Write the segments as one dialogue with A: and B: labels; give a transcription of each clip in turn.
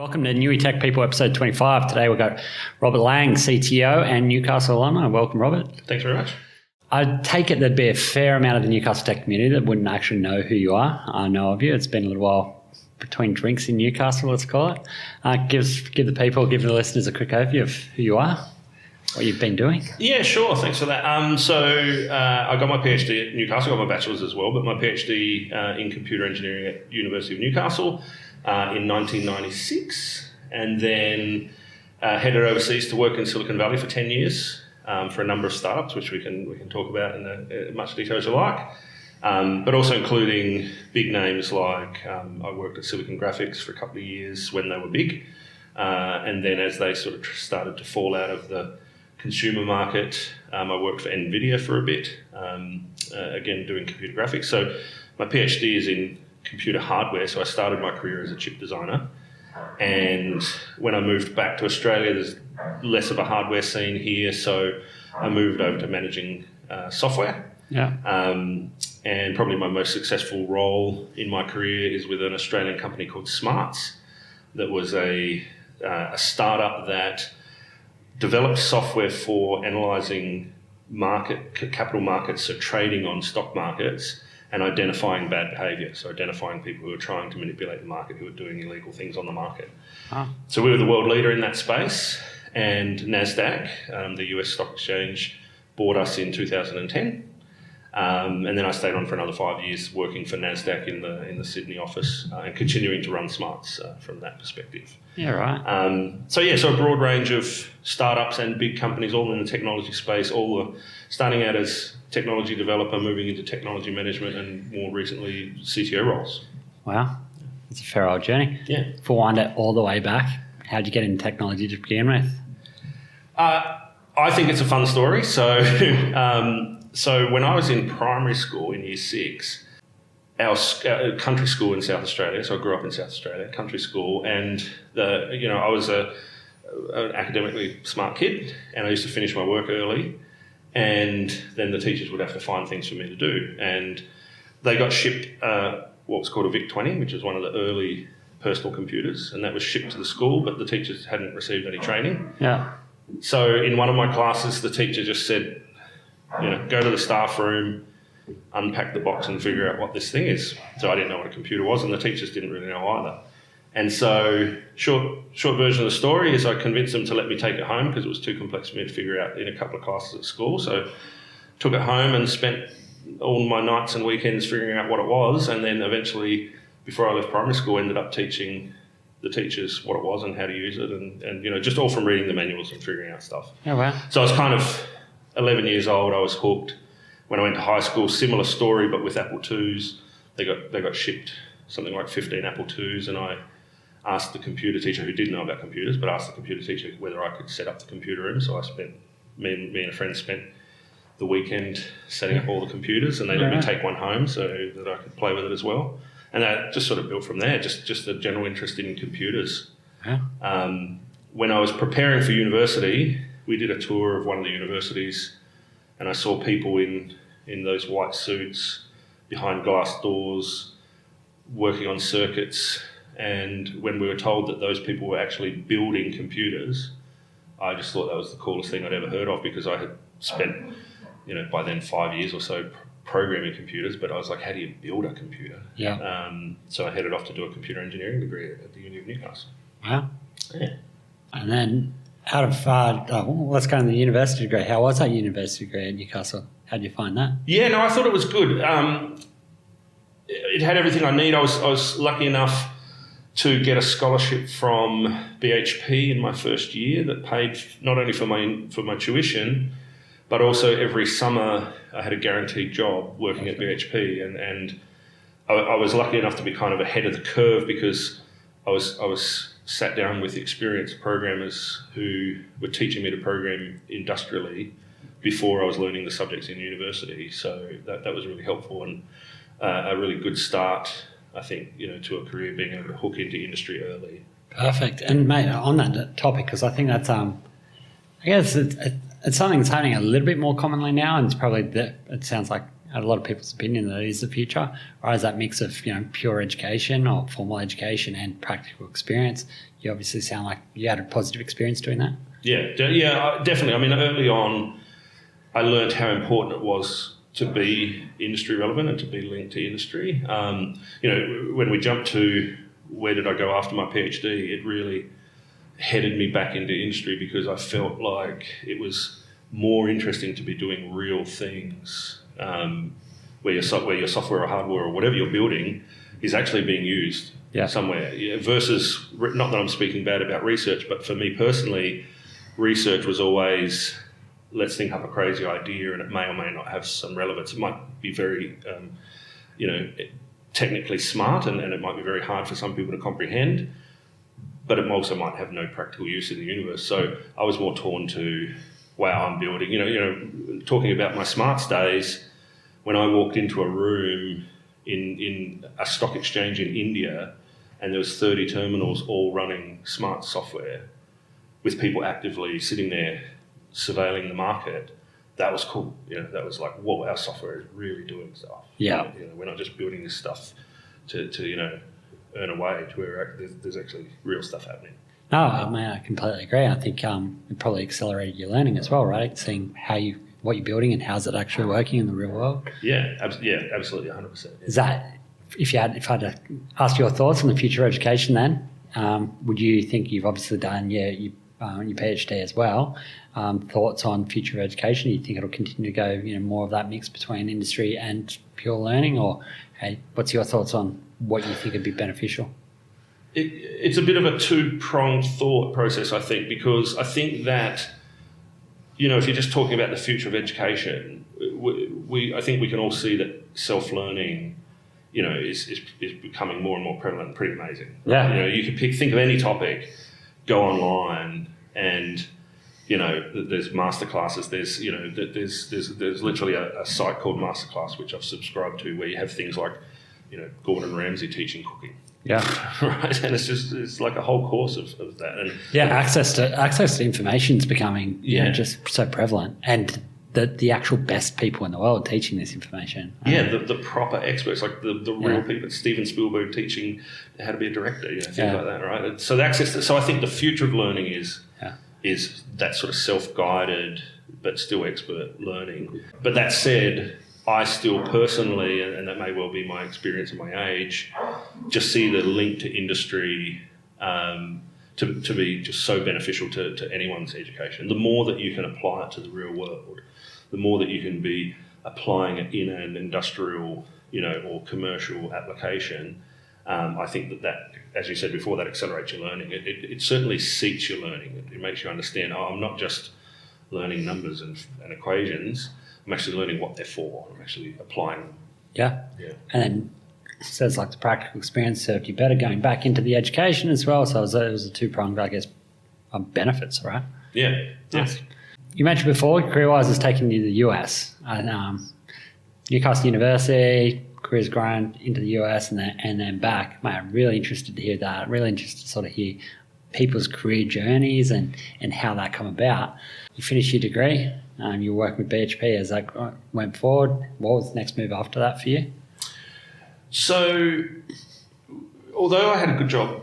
A: Welcome to Newy Tech People, episode 25. Today we've got Robert Lang, CTO and Newcastle alumni. Welcome, Robert.
B: Thanks very much.
A: I take it there'd be a fair amount of the Newcastle tech community that wouldn't actually know who you are. I know of you. It's been a little while between drinks in Newcastle, let's call it. Give the listeners a quick overview of who you are, what you've been doing.
B: Yeah, sure. Thanks for that. I got my PhD at Newcastle, I got my bachelor's as well, but my PhD in computer engineering at University of Newcastle in 1996, and then headed overseas to work in Silicon Valley for 10 years for a number of startups, which we can talk about in much detail as you like, but also including big names like I worked at Silicon Graphics for a couple of years when they were big, and then as they sort of started to fall out of the consumer market, I worked for NVIDIA for a bit, again doing computer graphics. So my PhD is in computer hardware, so I started my career as a chip designer, and when I moved back to Australia, there's less of a hardware scene here, so I moved over to managing software.
A: Yeah.
B: And probably my most successful role in my career is with an Australian company called Smarts, that was a startup that developed software for analysing capital markets, so trading on stock markets, and identifying bad behaviour, so identifying people who are trying to manipulate the market, who are doing illegal things on the market.
A: Oh.
B: So we were the world leader in that space, and NASDAQ, the US stock exchange, bought us in 2010. And then I stayed on for another 5 years working for NASDAQ in the Sydney office and continuing to run Smarts from that perspective.
A: Yeah, right.
B: So a broad range of startups and big companies, all in the technology space, starting out as technology developer, moving into technology management, and more recently CTO roles.
A: Wow. It's a fair old journey.
B: Yeah.
A: If we wind it all the way back, how'd you get into technology to begin with?
B: I think it's a fun story. So when I was in primary school in year 6, our country school in South Australia, so I grew up in South Australia, country school, and I was an academically smart kid, and I used to finish my work early, and then the teachers would have to find things for me to do, and they got shipped what was called a VIC-20, which was one of the early personal computers, and that was shipped to the school, but the teachers hadn't received any training.
A: Yeah.
B: So in one of my classes, the teacher just said, go to the staff room, unpack the box and figure out what this thing is. So I didn't know what a computer was, and the teachers didn't really know either. And so short version of the story is I convinced them to let me take it home because it was too complex for me to figure out in a couple of classes at school. So took it home and spent all my nights and weekends figuring out what it was, and then eventually, before I left primary school, ended up teaching the teachers what it was and how to use it, and just all from reading the manuals and figuring out stuff.
A: Oh, wow.
B: So I was kind of 11 years old, I was hooked. When I went to high school, similar story, but with Apple IIs. They got shipped something like 15 Apple IIs, and I asked the computer teacher, who didn't know about computers, but asked the computer teacher whether I could set up the computer room. So me and a friend spent the weekend setting up all the computers, and they let me take one home so that I could play with it as well. And that just sort of built from there, just a general interest in computers.
A: Yeah.
B: When I was preparing for university, we did a tour of one of the universities, and I saw people in those white suits behind glass doors working on circuits. And when we were told that those people were actually building computers, I just thought that was the coolest thing I'd ever heard of, because I had spent, by then 5 years or so programming computers, but I was like, how do you build a computer?
A: Yeah.
B: So I headed off to do a computer engineering degree at the Uni of Newcastle.
A: Wow.
B: Yeah.
A: And then let's go to the university degree. How was that university degree at Newcastle? How did you find that?
B: Yeah, no, I thought it was good. It had everything I need. I was lucky enough to get a scholarship from BHP in my first year that paid not only for my tuition, but also every summer I had a guaranteed job working at BHP, and I was lucky enough to be kind of ahead of the curve because I was sat down with experienced programmers who were teaching me to program industrially before I was learning the subjects in university. So that was really helpful, and a really good start, I think, to a career, being able to hook into industry early.
A: Perfect. And mate, on that topic, because I think that's I guess it's something that's happening a little bit more commonly now, and it's probably it sounds like a lot of people's opinion that it is the future, or is that mix of pure education or formal education and practical experience? You obviously sound like you had a positive experience doing that.
B: Yeah, definitely. I mean, early on, I learned how important it was to be industry relevant and to be linked to industry. When we jumped to where did I go after my PhD, it really headed me back into industry because I felt like it was more interesting to be doing real things where your software or hardware or whatever you're building is actually being used somewhere. Yeah, versus, not that I'm speaking bad about research, but for me personally, research was always, let's think up a crazy idea and it may or may not have some relevance. It might be very, technically smart and it might be very hard for some people to comprehend, but it also might have no practical use in the universe. So I was more torn to, wow, I'm building, talking about my smarts days, when I walked into a room in a stock exchange in India and there was 30 terminals all running smart software with people actively sitting there surveilling the market, that was cool. That was like, whoa, our software is really doing stuff.
A: Yeah.
B: We're not just building this stuff to earn a wage. There's actually real stuff happening.
A: No, I completely agree. I think it probably accelerated your learning as well, right? Seeing what you're building and how's it actually working in the real world.
B: Yeah, absolutely, 100%. Yeah.
A: Is that, if I had to ask your thoughts on the future of education then, would you think you've obviously done your PhD as well, thoughts on future of education? Do you think it'll continue to go more of that mix between industry and pure learning, or what's your thoughts on what you think would be beneficial?
B: It's a bit of a two-pronged thought process, I think, because I think that, if you're just talking about the future of education, I think we can all see that self-learning, is becoming more and more prevalent and pretty amazing.
A: Yeah.
B: You can think of any topic, go online, and there's masterclasses. There's literally a site called Masterclass which I've subscribed to, where you have things like Gordon Ramsay teaching cooking.
A: Yeah.
B: Right. And it's like a whole course of that. And
A: access to information is becoming just so prevalent, and the actual best people in the world teaching this information.
B: The proper experts, like the real people. Steven Spielberg teaching how to be a director, things like that, right? So the access. So I think the future of learning is that sort of self-guided but still expert learning. But that said, I still personally, and that may well be my experience and my age, just see the link to industry to be just so beneficial to anyone's education. The more that you can apply it to the real world, the more that you can be applying it in an industrial, or commercial application, I think that, as you said before, that accelerates your learning. It certainly seats your learning. It makes you understand, I'm not just learning numbers and equations, I'm actually learning what they're for. I'm actually applying them.
A: Yeah. And then so it's like the practical experience served you better going back into the education as well. So it was a two-pronged, I guess, benefits, right?
B: Yeah.
A: Nice. You mentioned before, career-wise, is taking you to the US. And Newcastle University, career's grown into the US and then back. Mate, I'm really interested to hear that. Really interested to sort of hear people's career journeys and how that come about. You finished your degree. You were working with BHP as that went forward. What was the next move after that for you?
B: So, although I had a good job,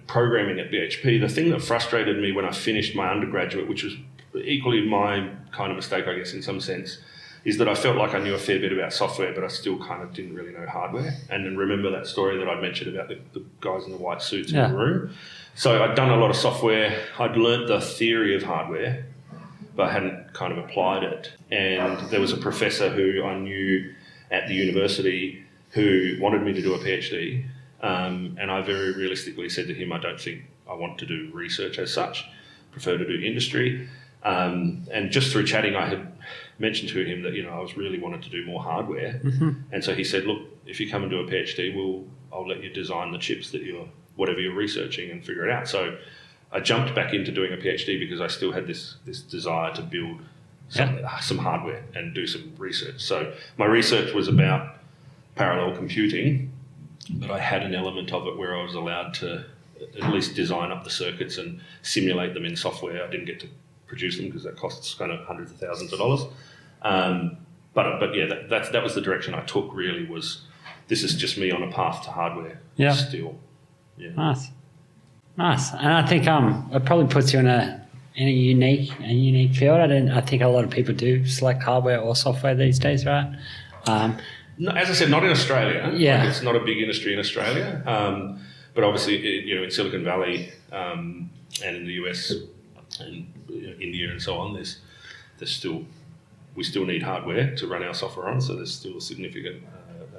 B: programming at BHP, the thing that frustrated me when I finished my undergraduate, which was equally my kind of mistake, I guess, in some sense, is that I felt like I knew a fair bit about software, but I still kind of didn't really know hardware. And then remember that story that I mentioned about the guys in the white suits in the room? So I'd done a lot of software. I'd learnt the theory of hardware, but I hadn't kind of applied it. And there was a professor who I knew at the university who wanted me to do a PhD. And I very realistically said to him, I don't think I want to do research as such, prefer to do industry. And just through chatting, I had mentioned to him that, I was really wanted to do more hardware. Mm-hmm. And so he said, look, if you come and do a PhD, I'll let you design the chips that whatever you're researching and figure it out. So I jumped back into doing a PhD because I still had this desire to build some hardware and do some research. So my research was about parallel computing, but I had an element of it where I was allowed to at least design up the circuits and simulate them in software. I didn't get to produce them because that costs kind of hundreds of thousands of dollars. But yeah, that was the direction I took. Really, was this is just me on a path to hardware.
A: Yeah.
B: Still. Yeah.
A: Nice. And I think it probably puts you in a unique field. I think a lot of people do select hardware or software these days, right?
B: No, as I said, not in Australia.
A: Yeah.
B: Like, it's not a big industry in Australia. But obviously, in Silicon Valley and in the US and India and so on, there's still we still need hardware to run our software on. So there's still a significant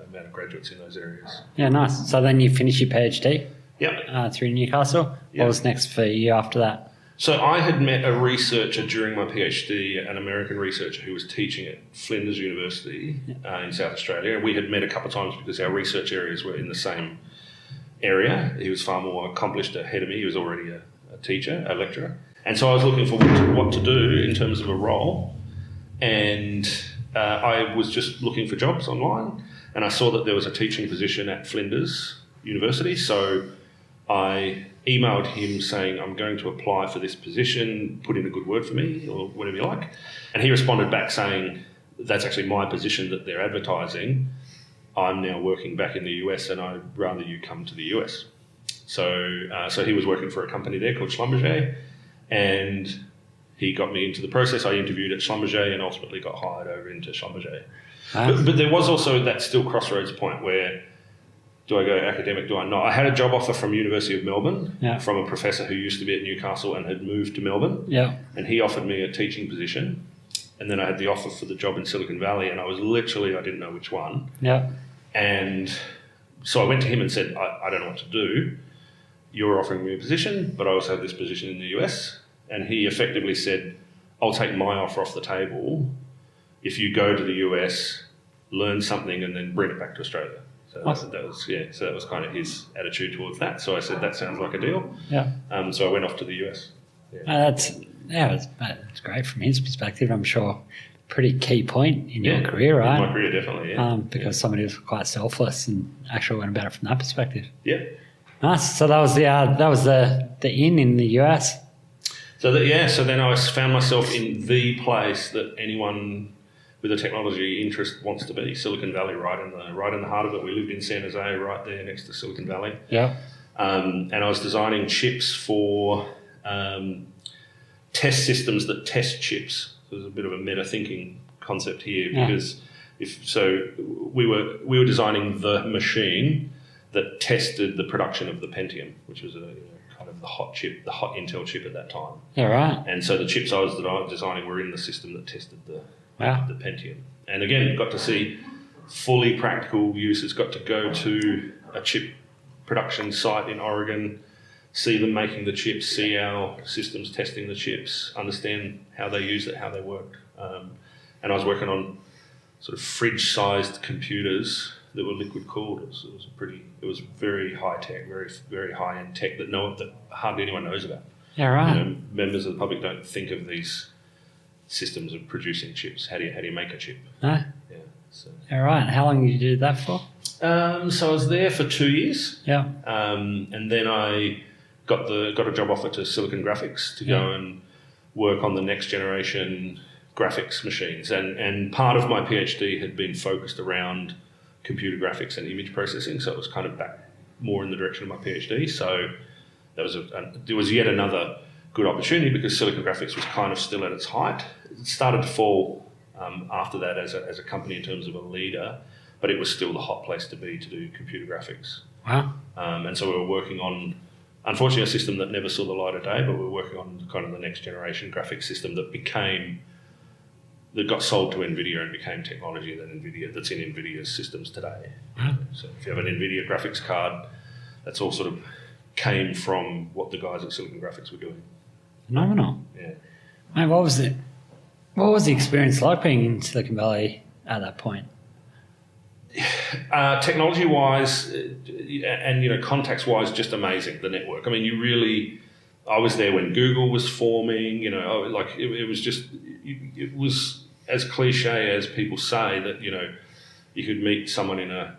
B: amount of graduates in those areas.
A: Yeah, nice. So then you finish your PhD.
B: Yep.
A: Through Newcastle.
B: Yep.
A: What was next for you after that?
B: So I had met a researcher during my PhD, an American researcher who was teaching at Flinders University in South Australia. And we had met a couple of times because our research areas were in the same area. He was far more accomplished ahead of me. He was already a teacher, a lecturer. And so I was looking for what to do in terms of a role. And I was just looking for jobs online. And I saw that there was a teaching position at Flinders University. So I emailed him saying, I'm going to apply for this position, put in a good word for me, or whatever you like. And he responded back saying, that's actually my position that they're advertising. I'm now working back in the US and I'd rather you come to the US. So he was working for a company there called Schlumberger, and he got me into the process. I interviewed at Schlumberger and ultimately got hired over into Schlumberger. But there was also that still crossroads point where, do I go academic, do I not? I had a job offer from University of Melbourne from a professor who used to be at Newcastle and had moved to Melbourne.
A: Yeah.
B: And he offered me a teaching position. And then I had the offer for the job in Silicon Valley, and I didn't know which one.
A: Yeah.
B: And so I went to him and said, I don't know what to do. You're offering me a position, but I also have this position in the US. And he effectively said, I'll take my offer off the table if you go to the US, learn something, and then bring it back to Australia. So
A: awesome.
B: that was kind of his attitude towards that. So I said, that sounds like a deal.
A: Yeah.
B: So I went off to the US.
A: It's great from his perspective. I'm sure pretty key point in your career, right?
B: In my career, definitely, yeah.
A: Because somebody was quite selfless and actually went about it from that perspective.
B: Yeah.
A: Nice. So that was the in the US.
B: So then I found myself in the place that anyone with a technology interest wants to be, Silicon Valley, right in the heart of it. We lived in San Jose, right there next to Silicon Valley.
A: Yeah.
B: And I was designing chips for test systems that test chips. So there's a bit of a meta thinking concept here because we were designing the machine that tested the production of the Pentium, which was kind of the hot Intel chip at that time.
A: Yeah, right.
B: And so the chips I was designing were in the system that tested the Pentium. And again, got to see fully practical uses, got to go to a chip production site in Oregon, see them making the chips, see our systems testing the chips, understand how they use it, how they work. And I was working on sort of fridge-sized computers that were liquid cooled. It was very high tech, very very high end tech that hardly anyone knows about.
A: Yeah, right.
B: Members of the public don't think of these systems of producing chips. How do you make a chip?
A: No.
B: Yeah. So.
A: Yeah, right. How long did you do that for?
B: So I was there for 2 years.
A: Yeah.
B: And then I got a job offer to Silicon Graphics to go and work on the next generation graphics machines. And part of my PhD had been focused around computer graphics and image processing, so it was kind of back more in the direction of my PhD. So there was yet another good opportunity because Silicon Graphics was kind of still at its height. It started to fall after that as a company in terms of a leader, but it was still the hot place to be to do computer graphics.
A: Wow.
B: And so we were working on, unfortunately, a system that never saw the light of day, but we were working on kind of the next generation graphics system that got sold to NVIDIA and became technology that's in NVIDIA's systems today.
A: Wow.
B: So if you have an NVIDIA graphics card, that's all sort of came from what the guys at Silicon Graphics were doing.
A: Phenomenal.
B: Yeah.
A: Mate, what was the experience like being in Silicon Valley at that point?
B: Technology-wise and contacts-wise, just amazing, the network. I mean, I was there when Google was forming, it was as cliche as people say that, you could meet someone in a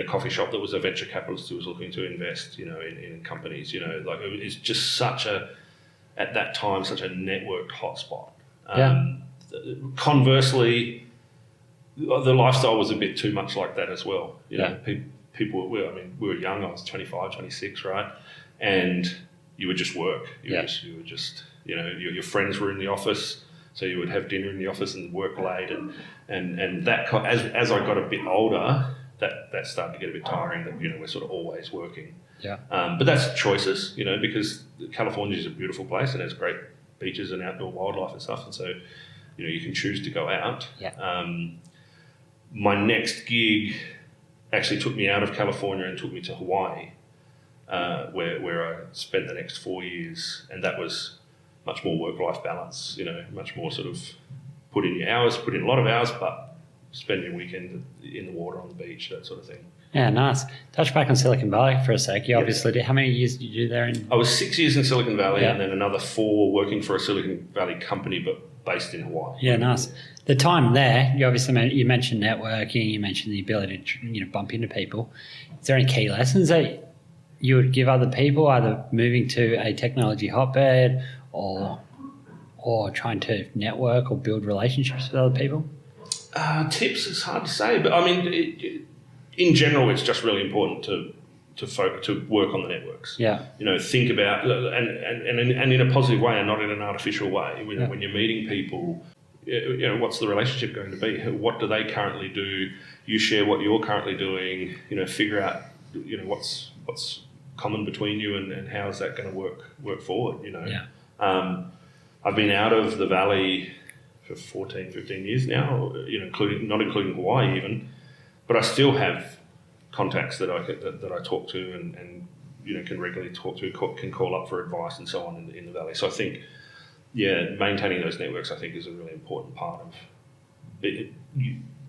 B: coffee shop that was a venture capitalist who was looking to invest, in companies, it's just at that time, such a networked hotspot. Conversely, the lifestyle was a bit too much like that as well. You know, people. I mean, we were young. I was 25, 26, right? And you would just work. You were just. You know, your friends were in the office, so you would have dinner in the office and work late, and that as I got a bit older, that started to get a bit tiring. That, you know, we're sort of always working.
A: Yeah.
B: But that's choices, you know, because California is a beautiful place and has great beaches and outdoor wildlife and stuff, and so, you know, you can choose to go out.
A: Yeah.
B: My next gig actually took me out of California and took me to Hawaii, where I spent the next 4 years, and that was much more work-life balance, you know, much more sort of put in a lot of hours, but spend your weekend in the water on the beach, that sort of thing.
A: Yeah, nice. Touch back on Silicon Valley for a sec. You obviously did. How many years did you do there?
B: I was 6 years in Silicon Valley and then another 4 working for a Silicon Valley company, but based in Hawaii.
A: Yeah, nice. The time there, you obviously you mentioned networking, you mentioned the ability to, you know, bump into people. Is there any key lessons that you would give other people, either moving to a technology hotbed or trying to network or build relationships with other people?
B: Tips is hard to say, but I mean, in general, it's just really important to work on the networks.
A: Yeah.
B: You know, think about and in a positive way and not in an artificial way. When you're meeting people, you know, what's the relationship going to be? What do they currently do? You share what you're currently doing. You know, figure out, you know, what's common between you and how is that going to work forward. You know.
A: Yeah.
B: I've been out of the valley for 14, 15 years now, you know, not including Hawaii even, but I still have contacts that I talk to and you know, can regularly talk to, can call up for advice and so on in the valley. So I think, maintaining those networks, I think, is a really important part of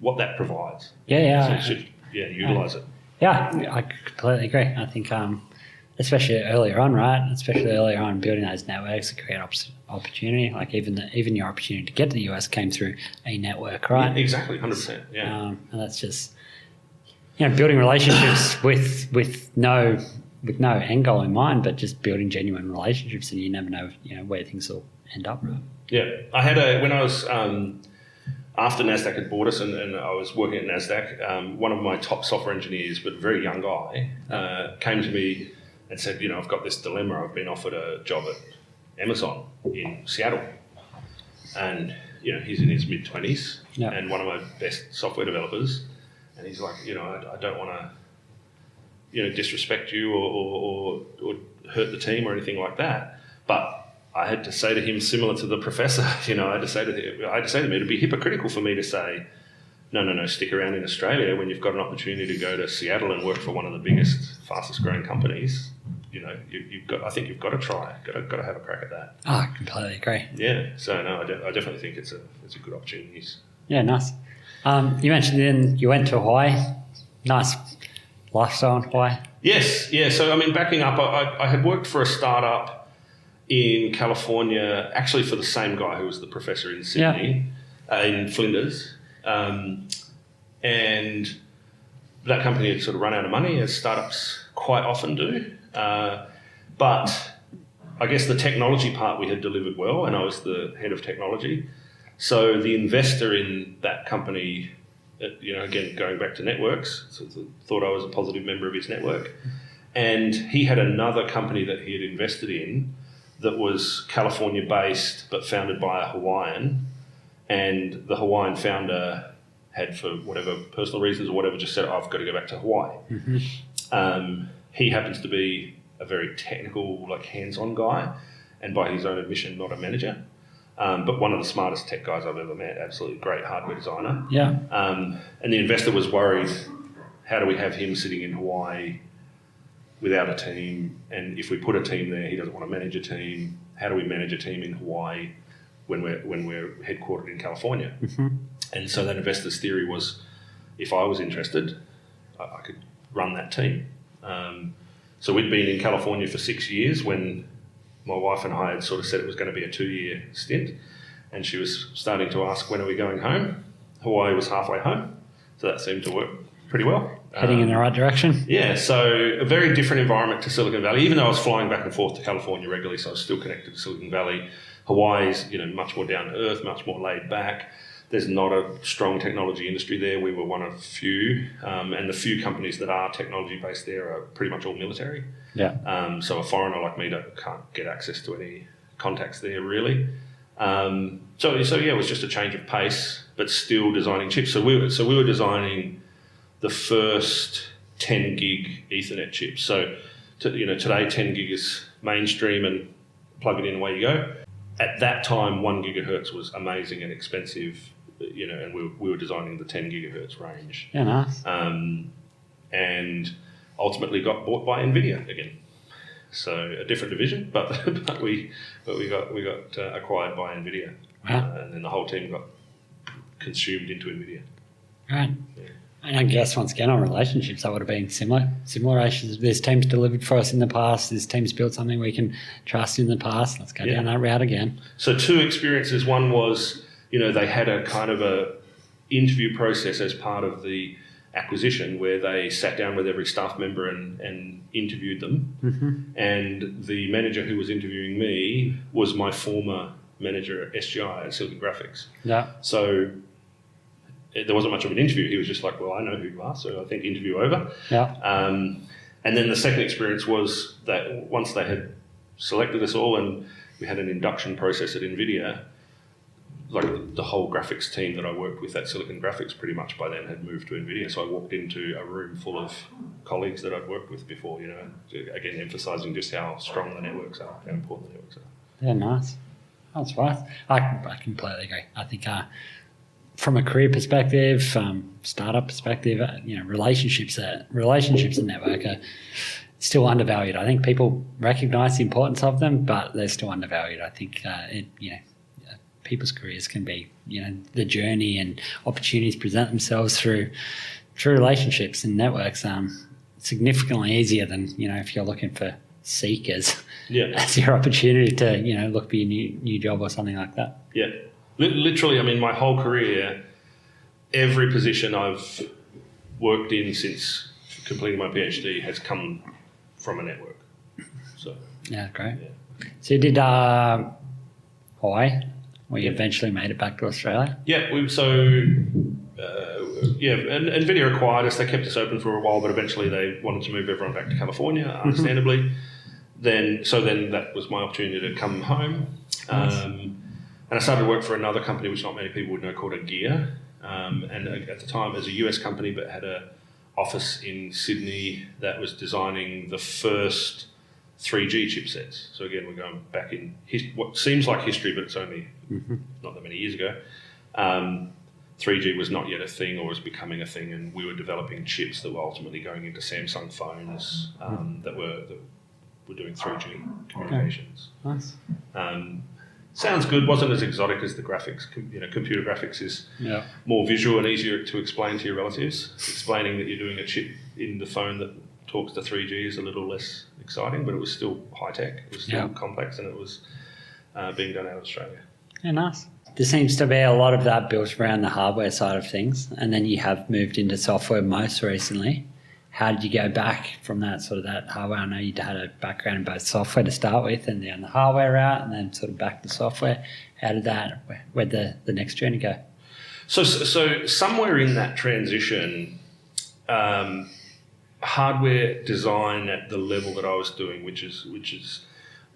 B: what that provides.
A: Yeah.
B: So you should, utilise it.
A: Yeah, I completely agree. I think, especially earlier on, right? Especially earlier on, building those networks to create opportunity. Like even your opportunity to get to the US came through a network, right?
B: Yeah, exactly, 100%. Yeah,
A: and that's just, you know, building relationships with no end goal in mind, but just building genuine relationships, and you never know, you know, where things will end up, right?
B: Yeah, I had when I was after NASDAQ had bought us and I was working at NASDAQ, one of my top software engineers, but a very young guy, came to me and said, you know, I've got this dilemma. I've been offered a job at Amazon in Seattle. And, you know, he's in his mid-20s and one of my best software developers. And he's like, you know, I don't want to, you know, disrespect you or hurt the team or anything like that. But I had to say to him, similar to the professor, you know, I had to say to him, it'd be hypocritical for me to say, no, stick around in Australia when you've got an opportunity to go to Seattle and work for one of the biggest, fastest growing companies. You know, I think you've got to try, got to have a crack at that.
A: Oh, I completely agree.
B: Yeah, so no, I definitely think it's a good opportunity.
A: Yeah, nice. You mentioned then you went to Hawaii. Nice lifestyle in Hawaii.
B: Yes, yeah. So I mean, backing up, I had worked for a startup in California, actually for the same guy who was the professor in Sydney, in Flinders. And that company had sort of run out of money, as startups quite often do. But I guess the technology part we had delivered well, and I was the head of technology. So the investor in that company, you know, again, going back to networks, thought I was a positive member of his network. And he had another company that he had invested in that was California-based but founded by a Hawaiian. And the Hawaiian founder had, for whatever personal reasons or whatever, just said, I've got to go back to Hawaii. Mm-hmm. He happens to be a very technical, like hands-on guy, and by his own admission, not a manager, but one of the smartest tech guys I've ever met, absolutely great hardware designer.
A: Yeah.
B: And the investor was worried, how do we have him sitting in Hawaii without a team? And if we put a team there, he doesn't want to manage a team. How do we manage a team in Hawaii when we're headquartered in California? Mm-hmm. And so that investor's theory was, if I was interested, I could run that team. So we'd been in California for 6 years when my wife and I had sort of said it was going to be a 2-year stint, and she was starting to ask, when are we going home? Hawaii was halfway home, so that seemed to work pretty well.
A: Heading in the right direction.
B: Yeah, so a very different environment to Silicon Valley. Even though I was flying back and forth to California regularly, so I was still connected to Silicon Valley. Hawaii's, much more down to earth, much more laid back. There's not a strong technology industry there. We were one of few, and the few companies that are technology based there are pretty much all military.
A: Yeah.
B: So a foreigner like me can't get access to any contacts there really. So yeah, it was just a change of pace, but still designing chips. So we were designing the first 10 gig Ethernet chips. So today 10 gig is mainstream and plug it in, away you go. At that time, 1 gigahertz was amazing and expensive, and we were designing the 10 gigahertz range.
A: Yeah, nice.
B: And ultimately got bought by NVIDIA again. So a different division, but we got acquired by NVIDIA.
A: Wow.
B: And then the whole team got consumed into NVIDIA.
A: Right.
B: Yeah.
A: And I guess once again on relationships, that would have been similar. Similar relations. This team's delivered for us in the past. This team's built something we can trust in the past. Let's go down that route again.
B: So 2 experiences. One was, they had a kind of a interview process as part of the acquisition where they sat down with every staff member and interviewed them.
A: Mm-hmm.
B: And the manager who was interviewing me was my former manager at SGI, at Silicon Graphics.
A: Yeah.
B: So there wasn't much of an interview. He was just like, well, I know who you are, so I think interview over.
A: Yeah.
B: And then the second experience was that once they had selected us all and we had an induction process at NVIDIA, like the whole graphics team that I worked with at Silicon Graphics pretty much by then had moved to NVIDIA. So I walked into a room full of colleagues that I'd worked with before, again, emphasising just how strong the networks are, how important the networks are.
A: Yeah, nice. That's right. I completely agree. I think from a career perspective, startup perspective, relationships and network are still undervalued. I think people recognise the importance of them, but they're still undervalued. I think people's careers can be, the journey and opportunities present themselves through relationships and networks significantly easier than, if you're looking for seekers.
B: Yeah.
A: That's your opportunity to, look for your new job or something like that.
B: Yeah. Literally, I mean, my whole career, every position I've worked in since completing my PhD has come from a network. So
A: yeah, great.
B: Yeah.
A: So you did Hawaii, where you eventually made it back to Australia?
B: Yeah, and NVIDIA acquired us. They kept us open for a while, but eventually they wanted to move everyone back to California, understandably. Then that was my opportunity to come home.
A: Nice.
B: And I started to work for another company, which not many people would know, called Agear. And at the time, it was a US company, but had an office in Sydney that was designing the first 3G chipsets. So again, we're going back in what seems like history, but it's only not that many years ago. 3G was not yet a thing or was becoming a thing, and we were developing chips that were ultimately going into Samsung phones that were doing 3G communications.
A: Nice.
B: Sounds good. Wasn't as exotic as the graphics. Computer graphics is more visual and easier to explain to your relatives. Explaining that you're doing a chip in the phone that talks to 3G is a little less exciting, but it was still high tech. It was still complex, and it was being done out of Australia.
A: Yeah, nice. There seems to be a lot of that built around the hardware side of things, and then you have moved into software most recently. How did you go back from that hardware? I know you had a background in both software to start with and down the hardware route and then sort of back to software. How did where'd the next journey go?
B: So somewhere in that transition, hardware design at the level that I was doing, which is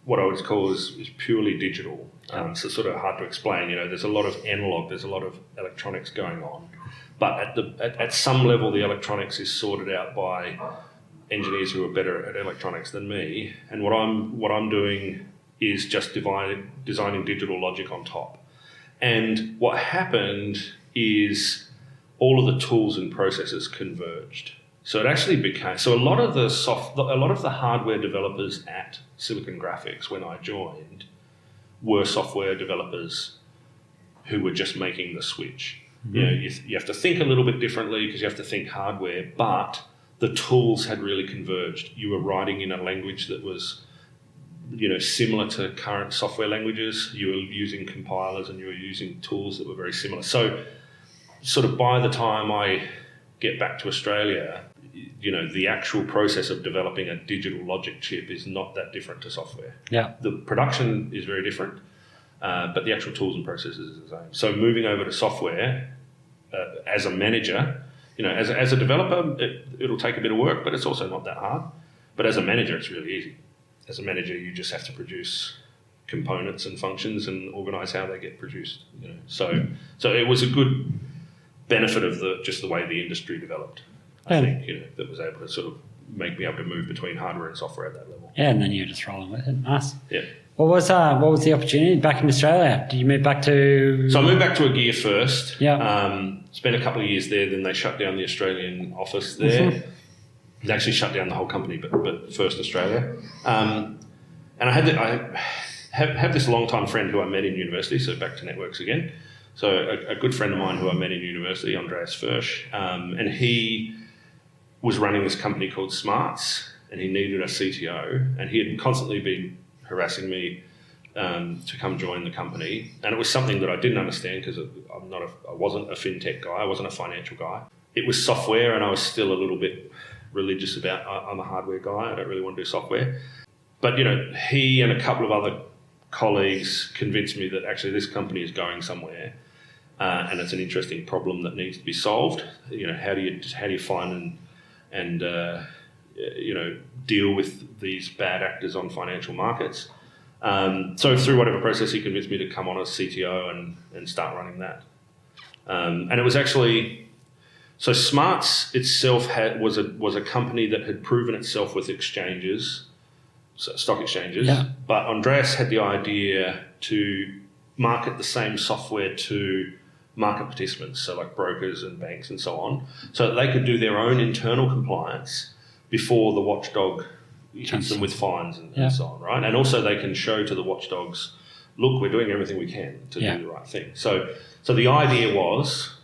B: what I would call is purely digital. So sort of hard to explain. There's a lot of analog, there's a lot of electronics going on. But at some level, the electronics is sorted out by engineers who are better at electronics than me. And what I'm doing is just designing digital logic on top. And what happened is all of the tools and processes converged. So it actually became a lot of the hardware developers at Silicon Graphics when I joined were software developers who were just making the switch. You have to think a little bit differently because you have to think hardware, but the tools had really converged. You were writing in a language that was, similar to current software languages. You were using compilers and you were using tools that were very similar. So sort of by the time I get back to Australia, the actual process of developing a digital logic chip is not that different to software.
A: Yeah.
B: The production is very different, but the actual tools and processes is the same. So moving over to software as a manager, as a developer, it'll take a bit of work, but it's also not that hard. But as a manager, it's really easy. As a manager, you just have to produce components and functions and organise how they get produced. So it was a good benefit of just the way the industry developed. I think that was able to sort of make me able to move between hardware and software at that level.
A: Yeah, and then you're just rolling with it. Nice.
B: Yeah.
A: What was the opportunity back in Australia? Did you move back to?
B: So I moved back to Agear first.
A: Yeah.
B: Spent a couple of years there. Then they shut down the Australian office there. Mm-hmm. They actually shut down the whole company, but first Australia. And I have this long-time friend who I met in university. So back to networks again. So a good friend of mine who I met in university, Andreas Fursch, and he was running this company called Smarts, and he needed a CTO, and he had constantly been harassing me to come join the company, and it was something that I didn't understand because I wasn't a fintech guy, I wasn't a financial guy. It was software, and I was still a little bit religious about I'm a hardware guy, I don't really want to do software. But he and a couple of other colleagues convinced me that actually this company is going somewhere, and it's an interesting problem that needs to be solved. How do you find and deal with these bad actors on financial markets? So through whatever process, he convinced me to come on as CTO and start running that. And it was actually, so Smarts itself was a company that had proven itself with exchanges, so stock exchanges.
A: Yeah.
B: But Andreas had the idea to market the same software to market participants, so like brokers and banks and so on, so that they could do their own internal compliance before the watchdog hits them with fines and so on, right? And also they can show to the watchdogs, look, we're doing everything we can to do the right thing. So the idea was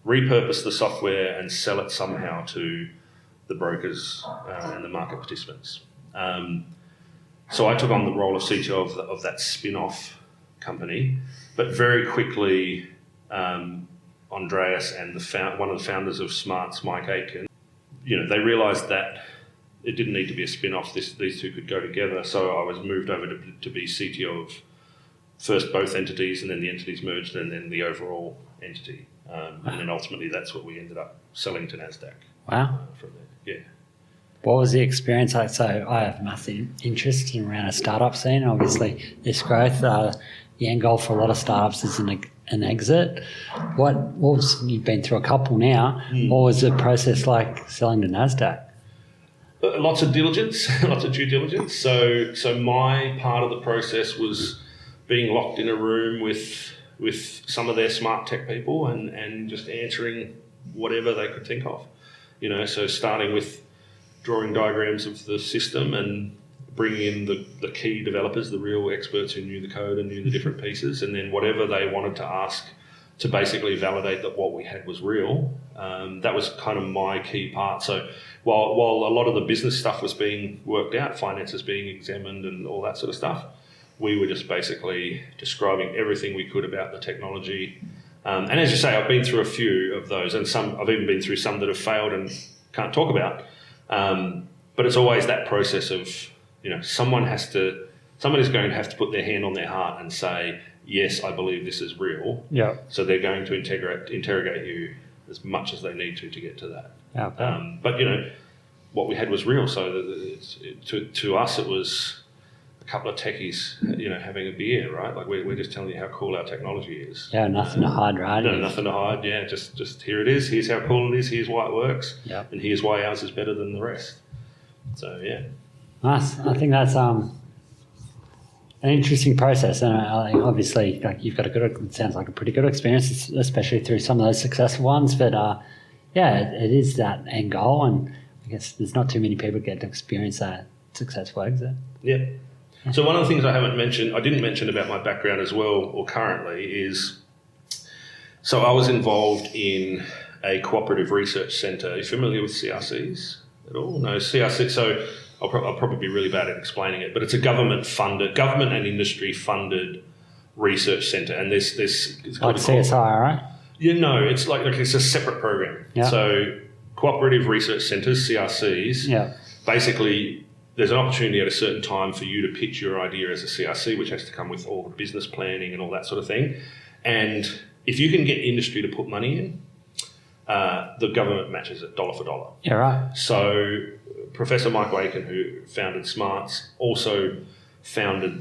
B: repurpose the software and sell it somehow to the brokers and the market participants. So I took on the role of CTO of that spin-off company, but very quickly Andreas and one of the founders of Smarts, Mike Aitken, they realised that it didn't need to be a spin-off. These two could go together. So I was moved over to be CTO of first both entities, and then the entities merged, and then the overall entity. And then ultimately that's what we ended up selling to NASDAQ.
A: Wow.
B: From there, yeah.
A: What was the experience like? So I have massive interest in around a startup scene. Obviously, this growth, the end goal for a lot of startups is an exit. You've been through a couple now. What was the process like selling to NASDAQ?
B: Lots of diligence, lots of due diligence. So my part of the process was being locked in a room with some of their smart tech people and just answering whatever they could think of. So starting with drawing diagrams of the system and bringing in the key developers, the real experts who knew the code and knew the different pieces, and then whatever they wanted to ask to basically validate that what we had was real. That was kind of my key part. So while a lot of the business stuff was being worked out, finances being examined and all that sort of stuff, we were just basically describing everything we could about the technology. And as you say, I've been through a few of those, and I've even been through some that have failed and can't talk about. But it's always that process of, someone is going to have to put their hand on their heart and say, yes, I believe this is real.
A: Yeah. So
B: they're going to interrogate you as much as they need to get to that.
A: Yeah.
B: But what we had was real. So to us, it was a couple of techies, having a beer, right? Like we're just telling you how cool our technology is.
A: Yeah, nothing to hide, right?
B: No, nothing to hide. Yeah, just here it is. Here's how cool it is. Here's why it works.
A: Yeah.
B: And here's why ours is better than the rest. So yeah.
A: Nice. I think that's an interesting process, and obviously, you've got it sounds like a pretty good experience, especially through some of those successful ones. But it is that end goal, and I guess there's not too many people get to experience that successful exit.
B: Yeah. So one of the things I didn't mention about my background as well, or currently, is so I was involved in a cooperative research centre. Are you familiar with CRCs at all? No, CRC. So I'll probably be really bad at explaining it, but it's a government and industry funded research centre, and it's
A: like CSI, right?
B: Yeah, no, it's like it's a separate program.
A: Yeah.
B: So cooperative research centres, CRCs.
A: Yeah.
B: Basically, there's an opportunity at a certain time for you to pitch your idea as a CRC, which has to come with all the business planning and all that sort of thing. And if you can get industry to put money in, the government matches it dollar for dollar.
A: Yeah, right.
B: So Professor Michael Aiken, who founded Smarts, also founded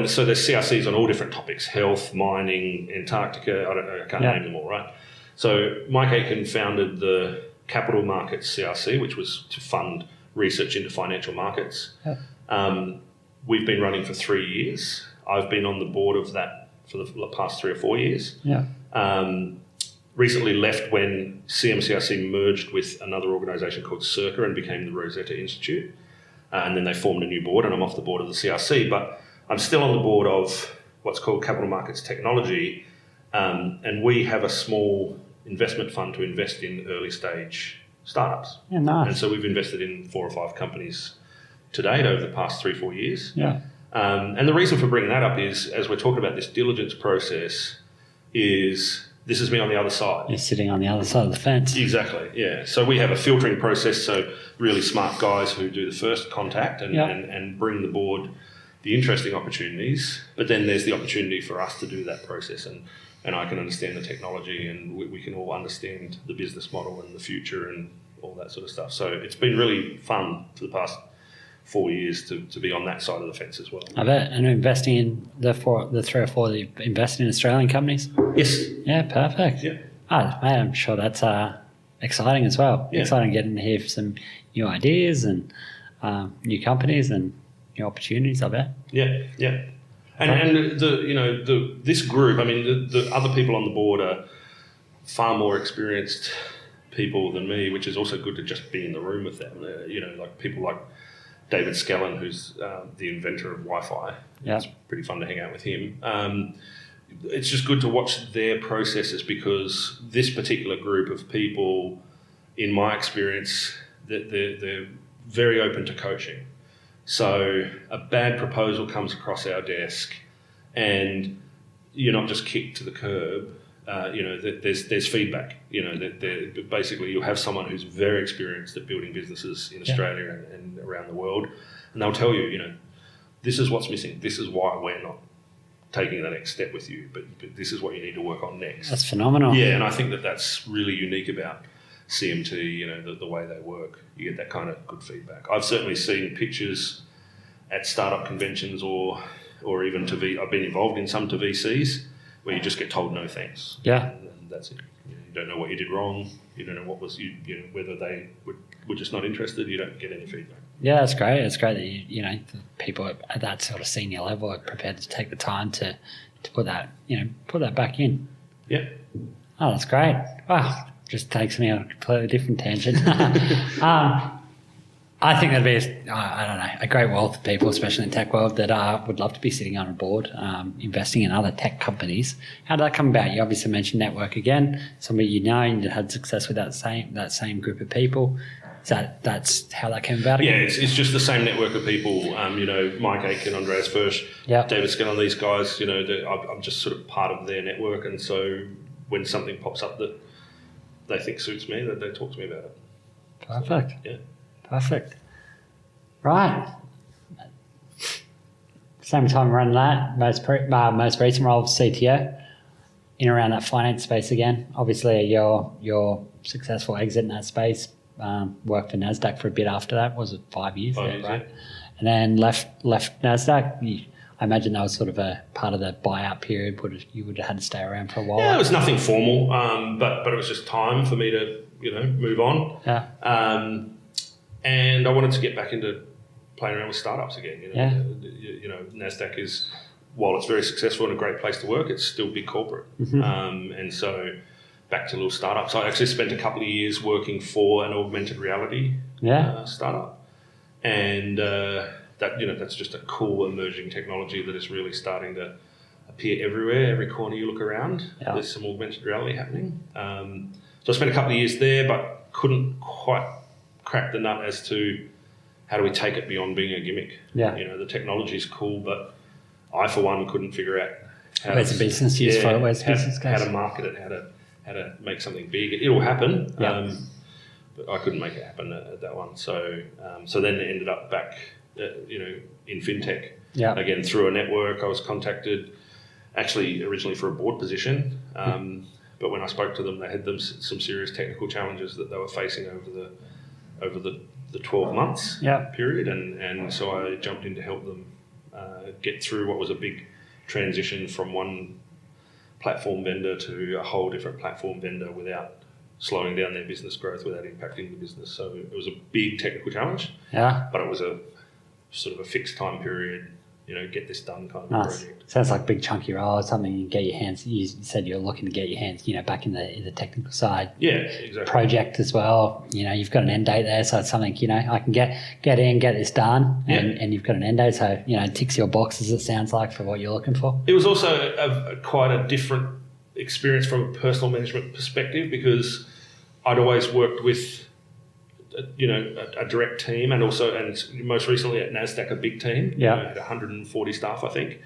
B: so there's CRCs on all different topics: health, mining, Antarctica. I can't name them all, right? So Mike Aiken founded the Capital Markets CRC, which was to fund research into financial markets. Yeah. We've been running for 3 years. I've been on the board of that for the past 3 or 4 years.
A: Yeah.
B: Recently left when CMCRC merged with another organisation called Circa and became the Rosetta Institute. And then they formed a new board, and I'm off the board of the CRC. But I'm still on the board of what's called Capital Markets Technology, and we have a small investment fund to invest in early stage startups.
A: Yeah, nice.
B: And so we've invested in 4 or 5 companies to date over the past 3-4 years.
A: Yeah.
B: And the reason for bringing that up is, as we're talking about this diligence process, this is me on the other side.
A: You're sitting on the other side of the fence.
B: Exactly, yeah. So we have a filtering process, so really smart guys who do the first contact and bring the board the interesting opportunities, but then there's the opportunity for us to do that process, and I can understand the technology, and we can all understand the business model and the future and all that sort of stuff. So it's been really fun for the past 4 years to be on that side of the fence as well.
A: I bet. And investing in the 3 or 4 that you've invested in Australian companies?
B: Yes.
A: Yeah, perfect.
B: Yeah.
A: Oh, mate, I'm sure that's exciting as well.
B: Yeah.
A: Exciting getting to hear some new ideas and new companies and new opportunities, I bet.
B: Yeah, yeah. And this group, I mean, the other people on the board are far more experienced people than me, which is also good to just be in the room with them. Like people like David Skellen, who's the inventor of Wi-Fi.
A: Yeah.
B: It's pretty fun to hang out with him. It's just good to watch their processes, because this particular group of people, in my experience, they're very open to coaching. So a bad proposal comes across our desk and you're not just kicked to the curb. There's feedback. Basically you'll have someone who's very experienced at building businesses in Australia and around the world, and they'll tell you, this is what's missing. This is why we're not taking the next step with you, but this is what you need to work on next.
A: That's phenomenal.
B: Yeah, and I think that's really unique about CMT, the way they work. You get that kind of good feedback. I've certainly seen pictures at startup conventions or even I've been involved in some to VCs where you just get told no thanks.
A: Yeah.
B: And that's it. You don't know what you did wrong. You don't know what was, whether they were just not interested. You don't get any feedback.
A: Yeah, that's great. It's great that the people at that sort of senior level are prepared to take the time to put that back in.
B: Yeah.
A: Oh, that's great. Wow, just takes me on a completely different tangent. I think that'd be a great wealth of people, especially in the tech world, that would love to be sitting on a board, investing in other tech companies. How did that come about? You obviously mentioned network again. Somebody you had success with that same group of people. That's how that came about again?
B: Yeah, it's just the same network of people. Mike Aiken, Andreas Fursch, David Skellen, these guys. I'm just sort of part of their network, and so when something pops up that they think suits me, they talk to me about it.
A: Perfect.
B: So, yeah.
A: Perfect. Right. Same time running that, most recent role of CTO, in around that finance space again. Obviously, your successful exit in that space, worked for NASDAQ for a bit after that. Was it 5 years?
B: 5 years,
A: right? Yeah. And then left NASDAQ. I imagine that was sort of a part of the buyout period. You would have had to stay around for a while.
B: Yeah, it was nothing formal, but it was just time for me to move on.
A: Yeah.
B: And I wanted to get back into playing around with startups again. NASDAQ is, while it's very successful and a great place to work, it's still big corporate. Mm-hmm. And so back to little startups. I actually spent a couple of years working for an augmented reality startup. And that's just a cool emerging technology that is really starting to appear everywhere. Every corner you look around, there's some augmented reality happening. So I spent a couple of years there, but couldn't quite crack the nut as to how do we take it beyond being a gimmick.
A: Yeah.
B: The technology is cool, but I, for one, couldn't figure out
A: where's the business use for it, where's the business case?
B: How to market it, how to make something big. It'll happen.
A: Yeah.
B: but I couldn't make it happen at that one. So so then it ended up back, in fintech.
A: Yeah.
B: Again, through a network, I was contacted actually originally for a board position. But when I spoke to them, they had some serious technical challenges that they were facing over the 12 months period, and so I jumped in to help them get through what was a big transition from one platform vendor to a whole different platform vendor without slowing down their business growth, without impacting the business. So it was a big technical challenge, but it was a sort of a fixed time period, get this done kind of project.
A: Sounds like a big chunky role. It's something you can get your hands. You said you're looking to get your hands, back in the technical side.
B: Yeah, exactly.
A: Project as well. You've got an end date there, so it's something I can get in, get this done, and you've got an end date, so it ticks your boxes. It sounds like for what you're looking for.
B: It was also quite a different experience from a personal management perspective, because I'd always worked with a direct team, and most recently at NASDAQ, a big team. Had 140 staff, I think.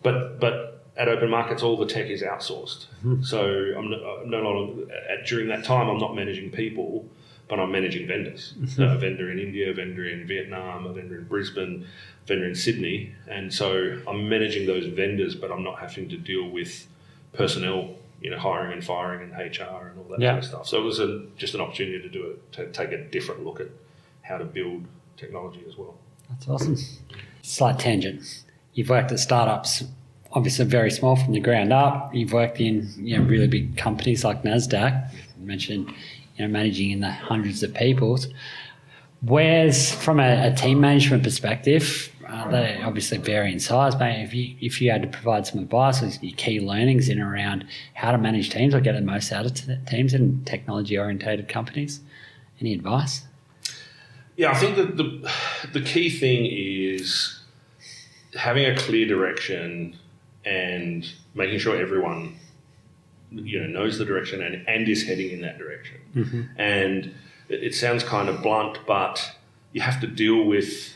B: But at Open Markets, all the tech is outsourced. So I'm no longer, during that time, I'm not managing people, but I'm managing vendors. A vendor in India, a vendor in Vietnam, a vendor in Brisbane, a vendor in Sydney. And so I'm managing those vendors, but I'm not having to deal with personnel, hiring and firing and HR and all that kind of stuff. So it was just an opportunity to take a different look at how to build technology as well.
A: That's awesome. Slight tangent. You've worked at startups, obviously very small from the ground up. You've worked in really big companies like NASDAQ. You mentioned managing in the hundreds of people. Where's, from a team management perspective, they obviously vary in size, but if you had to provide some advice or your key learnings in around how to manage teams or get the most out of teams in technology-orientated companies, any advice?
B: Yeah, I think that the key thing is having a clear direction and making sure everyone knows the direction and is heading in that direction. And it sounds kind of blunt, but you have to deal with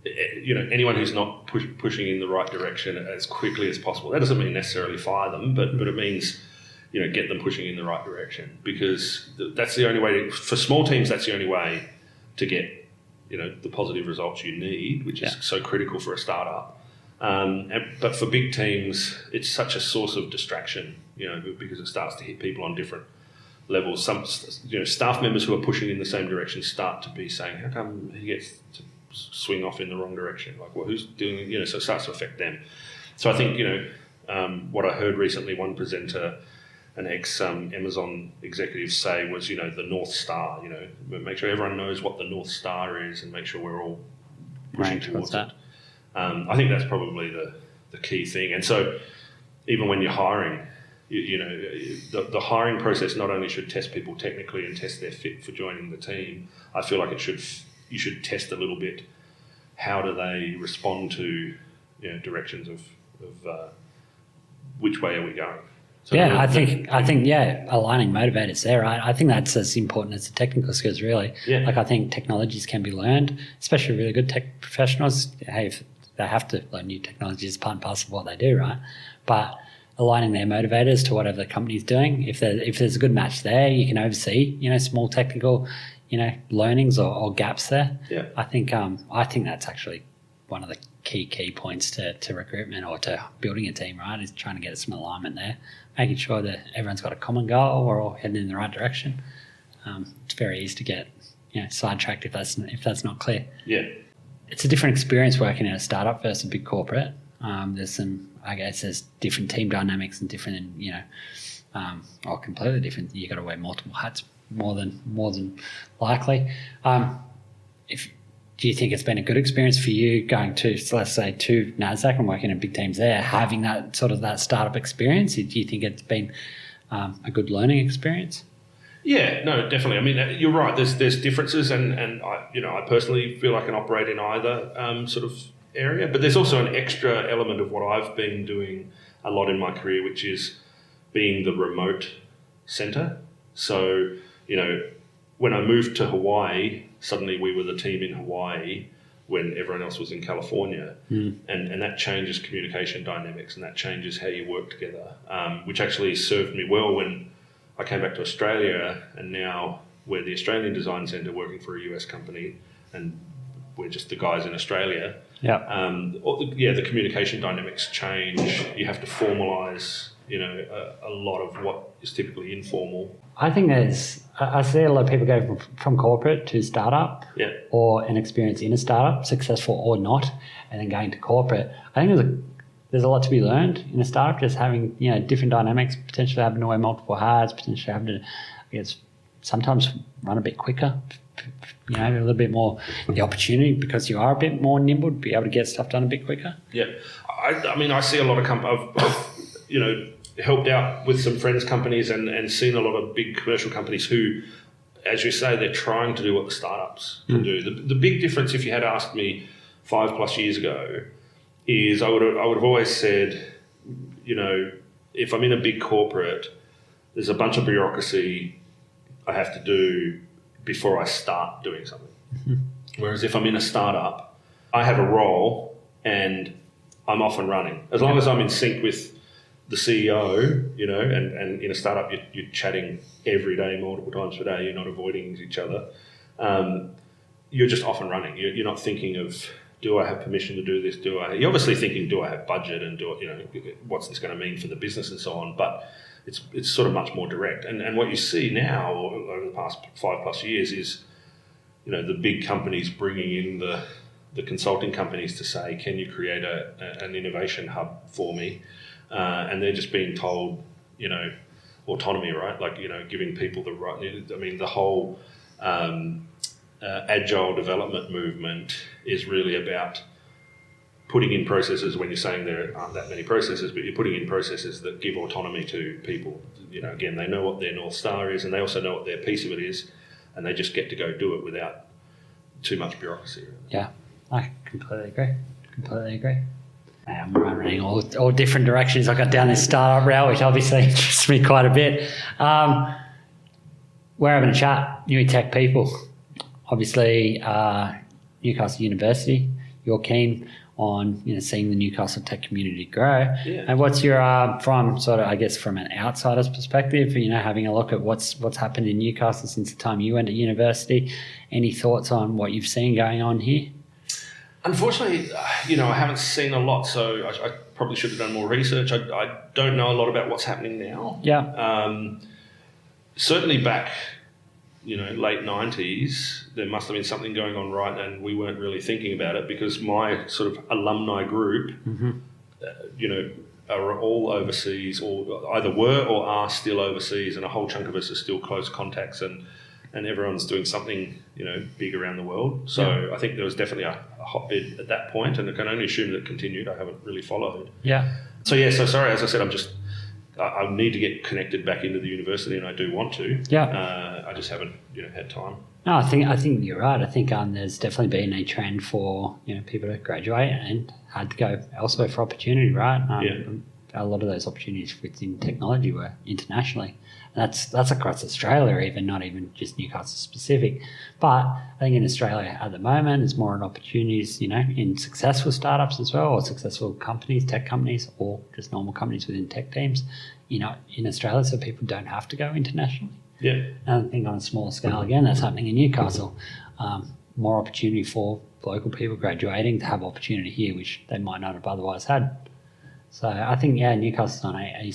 B: anyone who's not pushing in the right direction as quickly as possible. That doesn't mean necessarily fire them, but it means get them pushing in the right direction, because that's the only way for small teams. That's the only way to get the positive results you need, which is so critical for a startup. But for big teams, it's such a source of distraction, because it starts to hit people on different levels. Some staff members who are pushing in the same direction start to be saying, how come he gets to swing off in the wrong direction? Like, well, who's doing, so it starts to affect them. So I think, what I heard recently, one presenter, an ex-Amazon executive say was, the North Star, make sure everyone knows what the North Star is and make sure we're all pushing towards it. I think that's probably the key thing. And so even when you're hiring, the hiring process not only should test people technically and test their fit for joining the team, I feel like you should test a little bit how do they respond to directions of which way are we going. So
A: I think aligning motivators there, right? I think that's as important as the technical skills, really. Like, I think technologies can be learned, especially really good tech professionals. Hey, if they have to learn new technologies, it's part and parcel of what they do, right? But aligning their motivators to whatever the company's doing, if there's a good match there, you can oversee small technical learnings or gaps there. I think that's actually one of the key points to recruitment or to building a team, right, is trying to get some alignment there, making sure that everyone's got a common goal, we're all heading in the right direction. It's very easy to get sidetracked if that's not clear. It's a different experience working in a startup versus a big corporate. There's different team dynamics and different, or completely different. You got to wear multiple hats more than likely. Do you think it's been a good experience for you going to, so let's say, to NASDAQ and working in big teams there, having that sort of that startup experience? Do you think it's been a good learning experience?
B: Yeah, no, definitely. I mean, you're right. There's differences, and I personally feel I can operate in either sort of area. But there's also an extra element of what I've been doing a lot in my career, which is being the remote centre. So, when I moved to Hawaii, suddenly we were the team in Hawaii when everyone else was in California. And that changes communication dynamics, and that changes how you work together, which actually served me well when I came back to Australia, and now we're the Australian Design Centre working for a US company, and we're just the guys in Australia.
A: Yeah.
B: The communication dynamics change. You have to formalise, a lot of what is typically informal.
A: I think I see a lot of people go from corporate to startup, or an experience in a startup, successful or not, and then going to corporate. I think there's a lot to be learned in a startup, just having, different dynamics, potentially having to wear multiple hats, potentially having to, sometimes run a bit quicker, a little bit more the opportunity because you are a bit more nimble to be able to get stuff done a bit quicker.
B: Yeah. I see a lot of I've helped out with some friends' companies and seen a lot of big commercial companies who, as you say, they're trying to do what the startups can do. The big difference, if you had asked me 5+ years ago, is I would have always said, if I'm in a big corporate, there's a bunch of bureaucracy I have to do before I start doing something. Mm-hmm. Whereas if I'm in a startup, I have a role and I'm off and running. As long as I'm in sync with the CEO, and in a startup you're chatting every day, multiple times per day, you're not avoiding each other. You're just off and running. You're not thinking of, do I have permission to do this? You're obviously thinking, do I have budget, and what's this going to mean for the business and so on? But it's sort of much more direct. And what you see now over the past 5+ years is, the big companies bringing in the consulting companies to say, can you create an innovation hub for me? And they're just being told, autonomy, right? Like, giving people the right. I mean, the whole agile development movement is really about putting in processes, when you're saying there aren't that many processes, but you're putting in processes that give autonomy to people. Again, they know what their North Star is, and they also know what their piece of it is, and they just get to go do it without too much bureaucracy.
A: Yeah, I completely agree. I'm running all different directions. I got down this startup route, which obviously interests me quite a bit. We're having a chat, new tech people. Obviously, Newcastle University, you're keen on seeing the Newcastle tech community grow.
B: Yeah.
A: And what's your from sort of, I guess, from an outsider's perspective, having a look at what's happened in Newcastle since the time you went to university? Any thoughts on what you've seen going on here?
B: Unfortunately, I haven't seen a lot, so I probably should have done more research. I don't know a lot about what's happening now.
A: Yeah.
B: Certainly back, late 90s, there must have been something going on right, and we weren't really thinking about it because my sort of alumni group, are all overseas, or either were or are still overseas, and a whole chunk of us are still close contacts, and everyone's doing something, big around the world. So I think there was definitely a hotbed at that point, and I can only assume that it continued. I haven't really followed.
A: Yeah.
B: So sorry, as I said, I need to get connected back into the university, and I do want to.
A: Yeah.
B: I just haven't, had time.
A: No, I think you're right. I think there's definitely been a trend for people to graduate and had to go elsewhere for opportunity, right? A lot of those opportunities within technology were internationally. That's across Australia, even not even just Newcastle specific. But I think in Australia at the moment, there's more opportunities, in successful startups as well, or successful companies, tech companies, or just normal companies within tech teams, in Australia, so people don't have to go internationally.
B: Yeah.
A: And I think on a smaller scale, again, that's happening in Newcastle. More opportunity for local people graduating to have opportunity here, which they might not have otherwise had. So I think, Newcastle's on a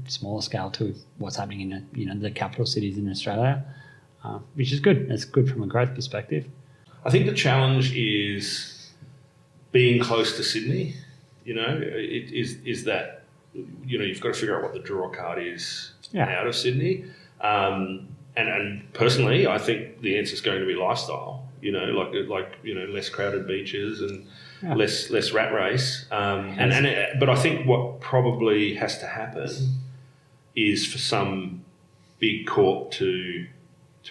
A: smaller scale to what's happening in the capital cities in Australia, which is good. It's good from a growth perspective.
B: I think the challenge is being close to Sydney. Is that you've got to figure out what the draw card is out of Sydney. And personally, I think the answer is going to be lifestyle. Less crowded beaches and less rat race. But I think what probably has to happen is for some big corp to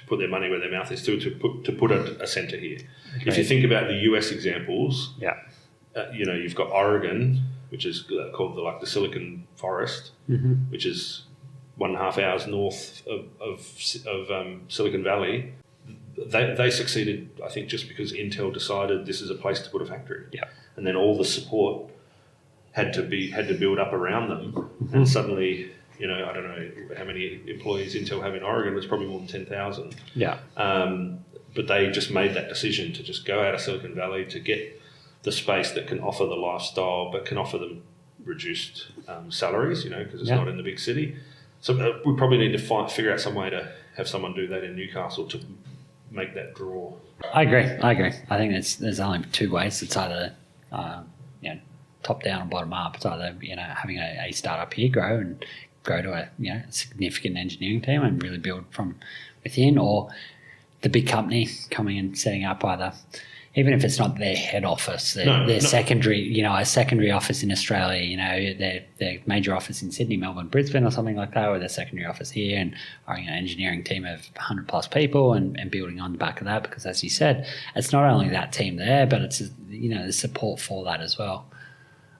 B: put their money where their mouth is, to put a centre here. Okay. If you think about the US examples, you've got Oregon, which is called the Silicon Forest, which is 1.5 hours north of Silicon Valley. They succeeded, I think, just because Intel decided this is a place to put a factory.
A: Yeah.
B: And then all the support had to build up around them, and suddenly, I don't know how many employees Intel have in Oregon, but it's probably more than 10,000.
A: Yeah.
B: But they just made that decision to just go out of Silicon Valley to get the space that can offer the lifestyle, but can offer them reduced salaries, because it's not in the big city. So we probably need to figure out some way to have someone do that in Newcastle to make that draw.
A: I agree. I think there's only two ways. It's either top down or bottom up. It's either having a startup here grow to a significant engineering team and really build from within, or the big company coming and setting up either, even if it's not their head office, their secondary, a secondary office in Australia, their major office in Sydney, Melbourne, Brisbane or something like that, or their secondary office here, and hiring an engineering team of 100 plus people and building on the back of that, because as you said, it's not only that team there, but it's, the support for that as well.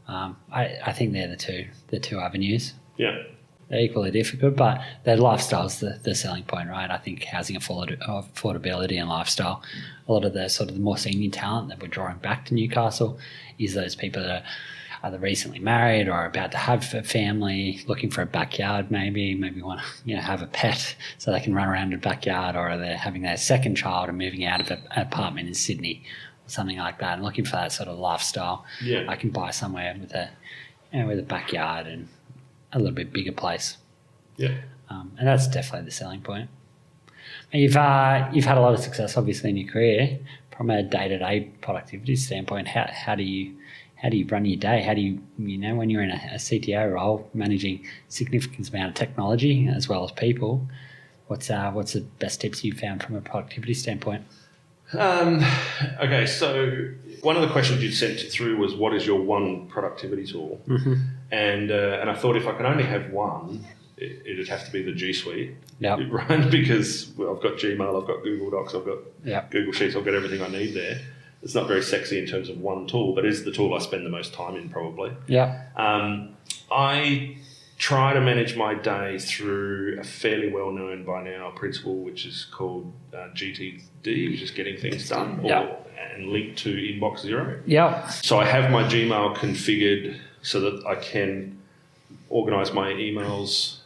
A: I think they're the two avenues.
B: Yeah.
A: They're equally difficult, but their lifestyle's the selling point, right? I think housing affordability and lifestyle, a lot of the sort of the more senior talent that we're drawing back to Newcastle is those people that are either recently married or about to have a family, looking for a backyard maybe want to have a pet so they can run around in the backyard, or they're having their second child and moving out of an apartment in Sydney or something like that, and looking for that sort of lifestyle.
B: Yeah.
A: I can buy somewhere with a backyard and a little bit bigger place.
B: Yeah.
A: And that's definitely the selling point. You've had a lot of success, obviously, in your career. From a day-to-day productivity standpoint, how do you run your day? How do you, when you're in a CTO role, managing significant amount of technology as well as people, what's the best tips you've found from a productivity standpoint?
B: Okay, so one of the questions you'd sent through was, what is your one productivity tool?
A: Mm-hmm.
B: And I thought if I can only have one, it'd have to be the G Suite,
A: Yep.
B: right? Because I've got Gmail, I've got Google Docs, I've got Google Sheets, I've got everything I need there. It's not very sexy in terms of one tool, but it's the tool I spend the most time in probably.
A: Yeah.
B: I try to manage my day through a fairly well-known by now principle, which is called GTD, which is getting things done, and linked to Inbox Zero.
A: Yeah.
B: So I have my Gmail configured so that I can organise my emails,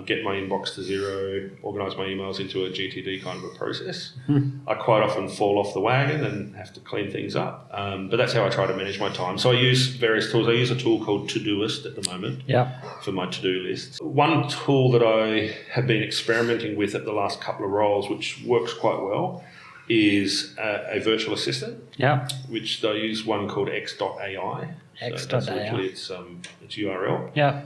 B: get my inbox to zero, organise my emails into a GTD kind of a process.
A: Mm-hmm.
B: I quite often fall off the wagon and have to clean things up, but that's how I try to manage my time. So I use various tools. I use a tool called Todoist at the moment for my to-do lists. One tool that I have been experimenting with at the last couple of roles, which works quite well, is a virtual assistant, which I use one called X.AI.
A: X.AI.
B: So literally its URL.
A: Yeah.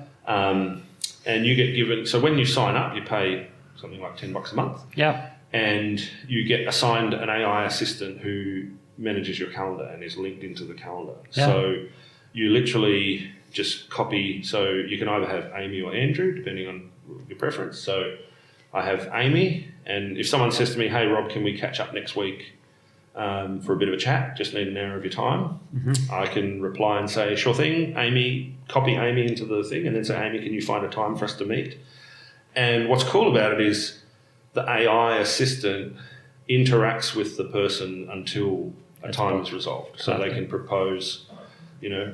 B: And you get given, so when you sign up, you pay something like $10 a month.
A: Yeah.
B: And you get assigned an AI assistant who manages your calendar and is linked into the calendar.
A: Yeah.
B: So you literally just copy, so you can either have Amy or Andrew, depending on your preference. So I have Amy, and if someone says to me, hey, Rob, can we catch up next week for a bit of a chat, just need an hour of your time, I can reply and say, sure thing, Amy, copy Amy into the thing, and then say, Amy, can you find a time for us to meet? And what's cool about it is the AI assistant interacts with the person until a time is resolved. So they can propose,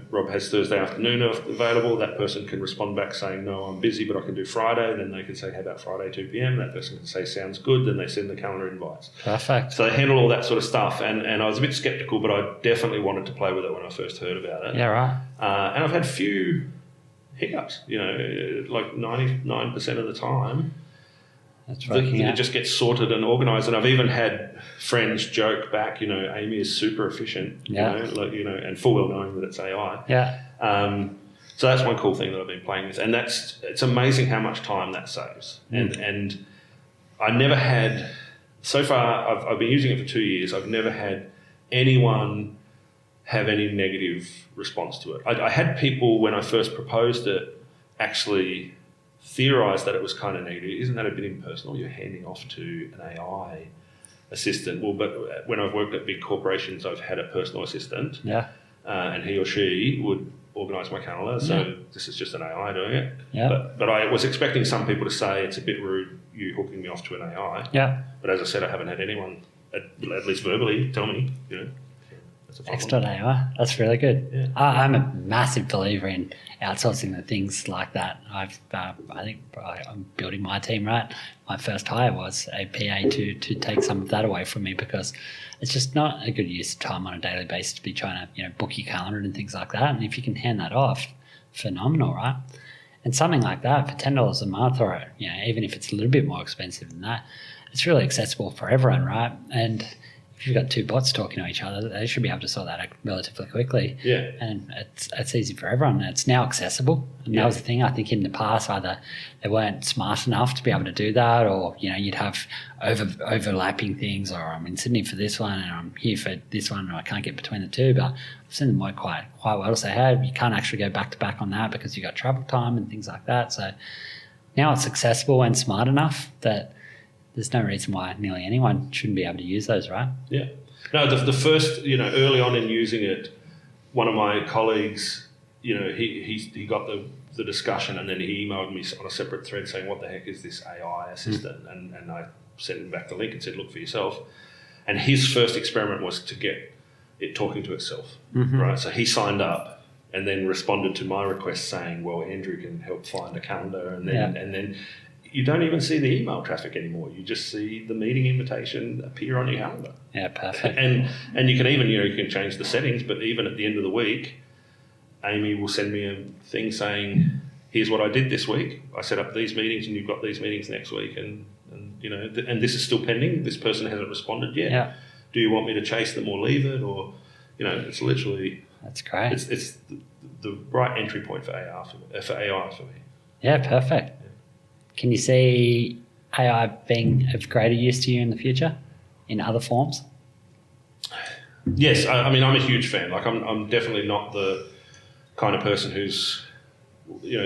B: Rob has Thursday afternoon available. That person can respond back saying, no, I'm busy, but I can do Friday. Then they can say, how about Friday, 2 p.m.? That person can say, sounds good. Then they send the calendar invites.
A: Perfect.
B: So they handle all that sort of stuff. And I was a bit skeptical, but I definitely wanted to play with it when I first heard about it.
A: Yeah, right.
B: And I've had few hiccups, like 99% of the time.
A: That's right.
B: It just gets sorted and organised. And I've even had friends joke back, Amy is super efficient, and full well knowing that it's AI.
A: Yeah.
B: So that's one cool thing that I've been playing with. And it's amazing how much time that saves. And I never had, so far, I've been using it for 2 years, I've never had anyone have any negative response to it. I had people, when I first proposed it, actually theorised that it was kind of negative. Isn't that a bit impersonal? You're handing off to an AI assistant. Well, but when I've worked at big corporations, I've had a personal assistant, and he or she would organise my calendar. So this is just an AI doing it.
A: Yeah.
B: But I was expecting some people to say it's a bit rude, you hooking me off to an AI.
A: Yeah.
B: But as I said, I haven't had anyone, at least verbally, tell me. That's a fun one.
A: X.AI. That's really good.
B: Yeah.
A: I'm a massive believer in outsourcing the things like that. I think I'm building my team right. My first hire was a PA to take some of that away from me, because it's just not a good use of time on a daily basis to be trying to book your calendar and things like that. And if you can hand that off, phenomenal, right? And something like that for $10 a month, or even if it's a little bit more expensive than that, it's really accessible for everyone, right? And if you've got two bots talking to each other, they should be able to sort that out relatively quickly.
B: Yeah.
A: And it's easy for everyone. It's now accessible. And that was the thing. I think in the past, either they weren't smart enough to be able to do that, or, you'd have overlapping things, or I'm in Sydney for this one and I'm here for this one and I can't get between the two. But I've seen them work quite well to say, hey, you can't actually go back to back on that because you've got travel time and things like that. So now it's accessible and smart enough that there's no reason why nearly anyone shouldn't be able to use those, right?
B: Yeah. No, the first, early on in using it, one of my colleagues, he got the discussion, and then he emailed me on a separate thread saying, what the heck is this AI assistant? And I sent him back the link and said, look for yourself. And his first experiment was to get it talking to itself, right? So he signed up and then responded to my request saying, well, Andrew can help find a calendar. And then you don't even see the email traffic anymore. You just see the meeting invitation appear on your calendar.
A: Yeah, perfect.
B: And you can even, you can change the settings, but even at the end of the week, Amy will send me a thing saying, here's what I did this week. I set up these meetings and you've got these meetings next week. And and this is still pending. This person hasn't responded yet.
A: Yeah.
B: Do you want me to chase them or leave it? Or, it's literally...
A: That's great.
B: It's the right entry point for AI for me.
A: Yeah, perfect. Can you see AI being of greater use to you in the future in other forms?
B: Yes, I mean, I'm a huge fan. Like, I'm definitely not the kind of person who's,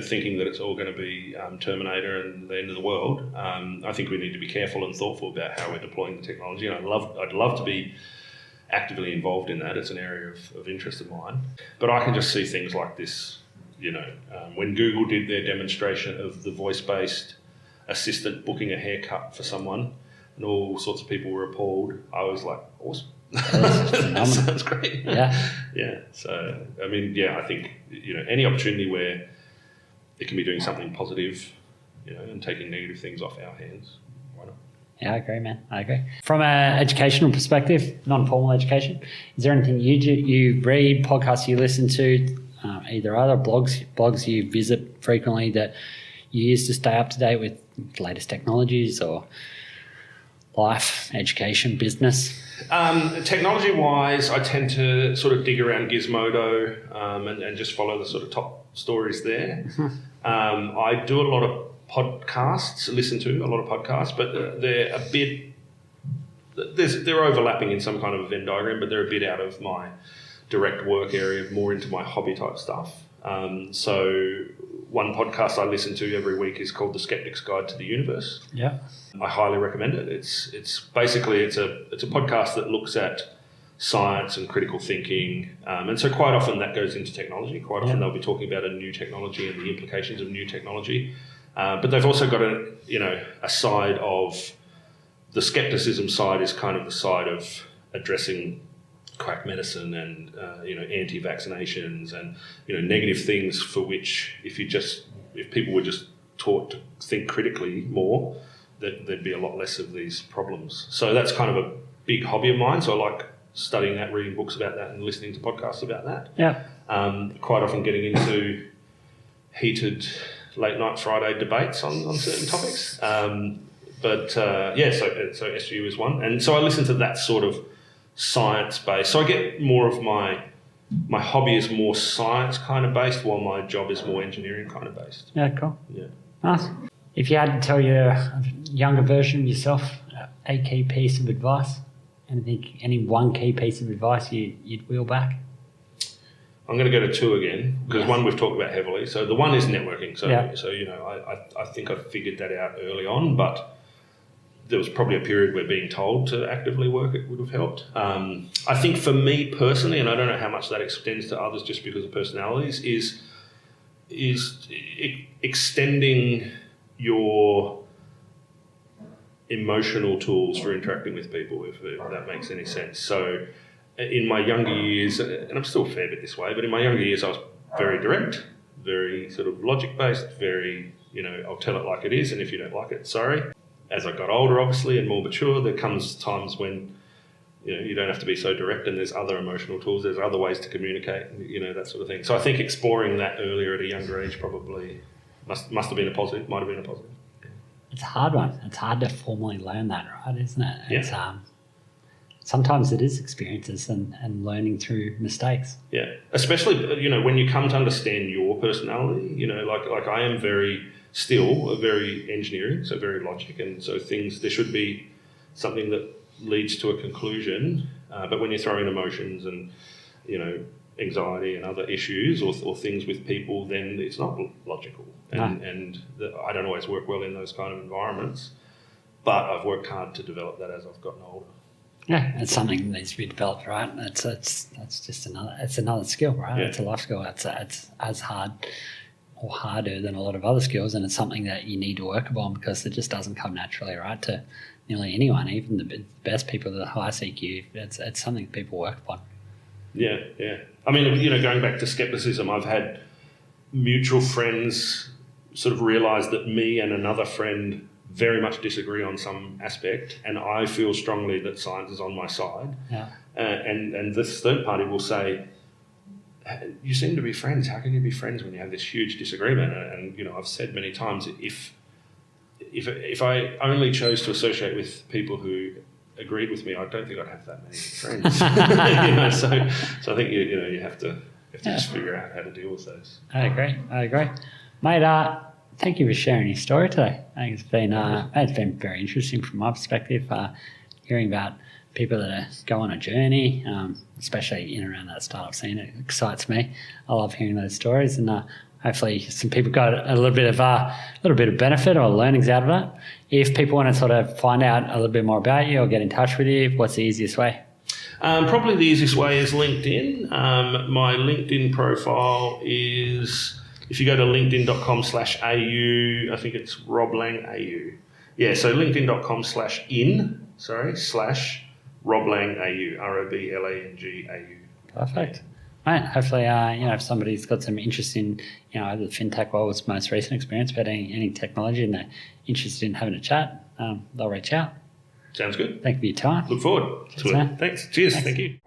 B: thinking that it's all going to be Terminator and the end of the world. I think we need to be careful and thoughtful about how we're deploying the technology. And I'd love to be actively involved in that. It's an area of interest of mine. But I can just see things like this. When Google did their demonstration of the voice-based assistant booking a haircut for someone, and all sorts of people were appalled, I was like, awesome. That sounds great. Yeah. So, I mean, I think, any opportunity where it can be doing something positive, and taking negative things off our hands, why not?
A: Yeah, I agree, man. I agree. From an educational perspective, non-formal education, is there anything you read, podcasts you listen to, either other blogs you visit frequently that you use to stay up to date with latest technologies or life, education, business?
B: Technology-wise, I tend to sort of dig around Gizmodo and just follow the sort of top stories there. I do a lot of podcasts, listen to a lot of podcasts, but they're a bit... They're overlapping in some kind of a Venn diagram, but they're a bit out of my direct work area, more into my hobby type stuff. So one podcast I listen to every week is called The Skeptic's Guide to the Universe. Yeah, I highly recommend it. It's basically it's a podcast that looks at science and critical thinking, and so quite often that goes into technology. Quite often they'll be talking about a new technology and the implications of new technology, but they've also got a side of the skepticism side is kind of the side of addressing quack medicine and anti-vaccinations and negative things for which if people were just taught to think critically more, that there'd be a lot less of these problems. So that's kind of a big hobby of mine. So I like studying that, reading books about that, and listening to podcasts about that. Yeah. Quite often getting into heated late night Friday debates on certain topics. So SU is one, and so I listen to that sort of science-based. So I get more of my hobby is more science kind of based, while my job is more engineering kind of based.
A: Yeah, cool.
B: Yeah.
A: Nice. If you had to tell your younger version of yourself a key piece of advice, any one key piece of advice you'd wheel back?
B: I'm going to go to two again, because one we've talked about heavily. So the one is networking. So I think I figured that out early on, but there was probably a period where being told to actively work it would have helped. I think for me personally, and I don't know how much that extends to others just because of personalities, is extending your emotional tools for interacting with people, if that makes any sense. So in my younger years, and I'm still a fair bit this way, but in my younger years I was very direct, very sort of logic-based, very, I'll tell it like it is, and if you don't like it, sorry. As I got older, obviously, and more mature, there comes times when, you don't have to be so direct, and there's other emotional tools, there's other ways to communicate, that sort of thing. So I think exploring that earlier at a younger age probably must have been a positive, might have been a positive.
A: It's a hard one. It's hard to formally learn that, right? Isn't it?
B: Yeah.
A: It's, sometimes it is experiences and learning through mistakes.
B: Yeah, especially when you come to understand your personality. Like I am very engineering, so very logic, and so there should be something that leads to a conclusion. But when you throw in emotions and anxiety and other issues or things with people, then it's not logical, and I don't always work well in those kind of environments. But I've worked hard to develop that as I've gotten older.
A: Yeah, it's something that needs to be developed, right? It's just another skill, right?
B: Yeah.
A: It's a life skill. It's as hard or harder than a lot of other skills, and it's something that you need to work upon because it just doesn't come naturally, right? To nearly anyone, even the best people, the highest EQ. It's something people work upon.
B: Yeah. I mean, going back to skepticism, I've had mutual friends sort of realise that me and another friend very much disagree on some aspect, and I feel strongly that science is on my side.
A: Yeah.
B: And this third party will say, you seem to be friends. How can you be friends when you have this huge disagreement? And I've said many times, if I only chose to associate with people who agreed with me, I don't think I'd have that many friends. So I think you have to just figure out how to deal with those.
A: I agree, mate. Thank you for sharing your story today. I think it's been very interesting from my perspective. Hearing about people that go on a journey, especially in and around that startup scene, it excites me. I love hearing those stories, and hopefully some people got a little bit of benefit or learnings out of it. If people want to sort of find out a little bit more about you or get in touch with you, what's the easiest way?
B: Probably the easiest way is LinkedIn. My LinkedIn profile is, if you go to linkedin.com/au, I think it's Rob Lang AU. Yeah, so linkedin.com/Rob Lang AU, ROBLANG AU.
A: Perfect. Right. Hopefully, if somebody's got some interest in, either the fintech world's most recent experience about any technology and they're interested in having a chat, they'll reach out.
B: Sounds good.
A: Thank you for your time.
B: Look forward to it. Thanks. Cheers. Thank you.